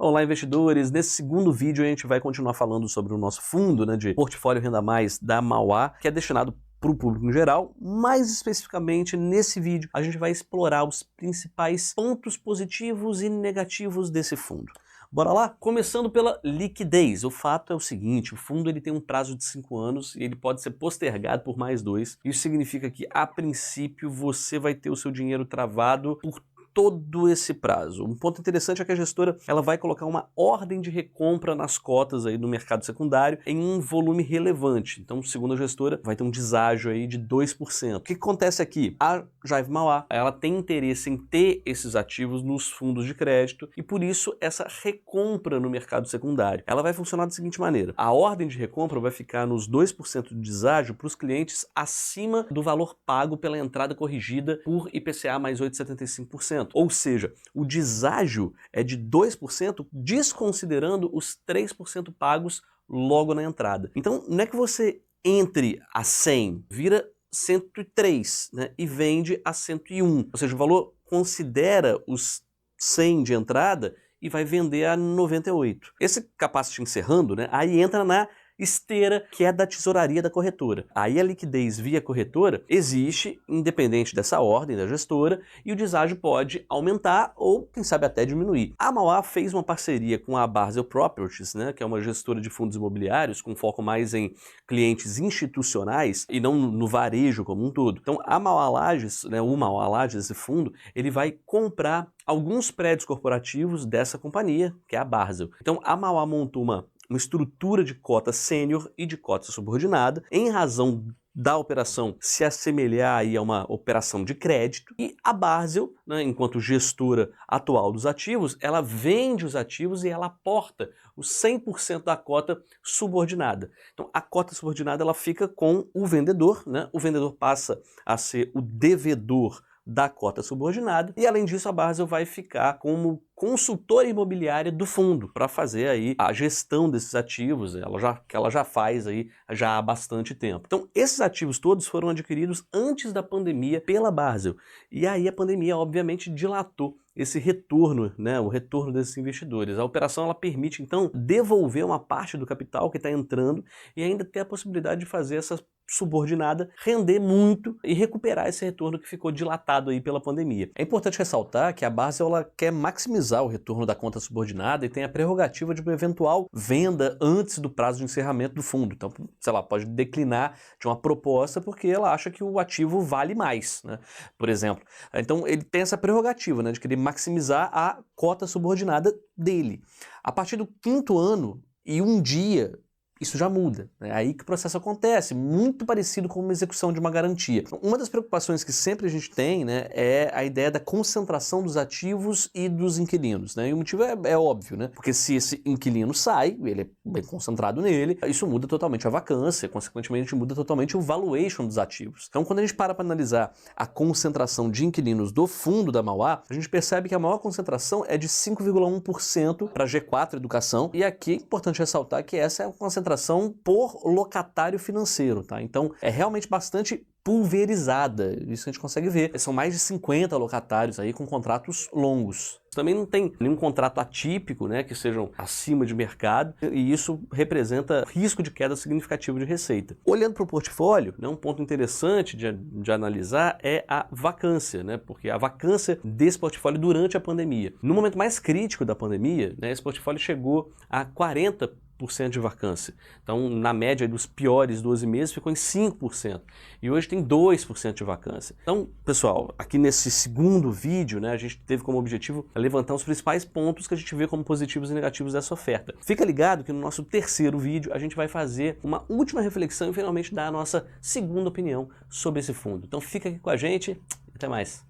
Olá, investidores! Nesse segundo vídeo a gente vai continuar falando sobre o nosso fundo, de portfólio Renda Mais da Mauá, que é destinado para o público em geral. Mais especificamente, nesse vídeo, a gente vai explorar os principais pontos positivos e negativos desse fundo. Bora lá? Começando pela liquidez. O fato é o seguinte, o fundo ele tem um prazo de 5 anos e ele pode ser postergado por mais 2. Isso significa que, a princípio, você vai ter o seu dinheiro travado por todo esse prazo. Um ponto interessante é que a gestora ela vai colocar uma ordem de recompra nas cotas aí no mercado secundário em um volume relevante. Então, segundo a gestora, vai ter um deságio aí de 2%. O que acontece aqui? A Jaive Mauá, ela tem interesse em ter esses ativos nos fundos de crédito e por isso essa recompra no mercado secundário. Ela vai funcionar da seguinte maneira: a ordem de recompra vai ficar nos 2% de deságio para os clientes acima do valor pago pela entrada corrigida por IPCA mais 8,75%. Ou seja, o deságio é de 2%, desconsiderando os 3% pagos logo na entrada. Então, não é que você entre a 100, vira 103, e vende a 101. Ou seja, o valor considera os 100 de entrada e vai vender a 98. Esse capacity encerrando, aí entra na esteira, que é da tesouraria da corretora. Aí a liquidez via corretora existe, independente dessa ordem da gestora, e o deságio pode aumentar ou, quem sabe, até diminuir. A Mauá fez uma parceria com a Basel Properties, que é uma gestora de fundos imobiliários, com foco mais em clientes institucionais e não no varejo como um todo. Então, a Mauá Lages, o Mauá Lages, esse fundo, ele vai comprar alguns prédios corporativos dessa companhia, que é a Basel. Então, a Mauá montou uma estrutura de cota sênior e de cota subordinada, em razão da operação se assemelhar aí a uma operação de crédito, e a Basel, enquanto gestora atual dos ativos, ela vende os ativos e ela aporta os 100% da cota subordinada. Então, a cota subordinada ela fica com o vendedor, o vendedor passa a ser o devedor da cota subordinada, e além disso a Basel vai ficar como consultora imobiliária do fundo para fazer aí a gestão desses ativos, que ela já faz aí já há bastante tempo. Então, esses ativos todos foram adquiridos antes da pandemia pela Basel, e aí a pandemia obviamente dilatou esse retorno, o retorno desses investidores. A operação ela permite então devolver uma parte do capital que está entrando e ainda ter a possibilidade de fazer essa subordinada render muito e recuperar esse retorno que ficou dilatado aí pela pandemia. É importante ressaltar que a Basel ela quer maximizar o retorno da conta subordinada e tem a prerrogativa de uma eventual venda antes do prazo de encerramento do fundo. Então, sei lá, pode declinar de uma proposta porque ela acha que o ativo vale mais, por exemplo. Então, ele tem essa prerrogativa, de querer maximizar a cota subordinada dele. A partir do 5º ano e um dia, isso já muda. É aí que o processo acontece, muito parecido com uma execução de uma garantia. Uma das preocupações que sempre a gente tem é a ideia da concentração dos ativos e dos inquilinos. E o motivo é óbvio, porque se esse inquilino sai, ele é bem concentrado nele, isso muda totalmente a vacância, consequentemente muda totalmente o valuation dos ativos. Então, quando a gente para analisar a concentração de inquilinos do fundo da Mauá, a gente percebe que a maior concentração é de 5,1% para G4 Educação, e aqui é importante ressaltar que essa é a concentração por locatário financeiro, Então é realmente bastante pulverizada, isso a gente consegue ver. São mais de 50 locatários aí com contratos longos. Também não tem nenhum contrato atípico, que sejam acima de mercado, e isso representa risco de queda significativo de receita. Olhando para o portfólio, um ponto interessante de analisar é a vacância, porque a vacância desse portfólio durante a pandemia. No momento mais crítico da pandemia, esse portfólio chegou a 40% de vacância. Então, na média dos piores 12 meses, ficou em 5%. E hoje tem 2% de vacância. Então, pessoal, aqui nesse segundo vídeo, a gente teve como objetivo levantar os principais pontos que a gente vê como positivos e negativos dessa oferta. Fica ligado que no nosso terceiro vídeo a gente vai fazer uma última reflexão e finalmente dar a nossa segunda opinião sobre esse fundo. Então, fica aqui com a gente e até mais.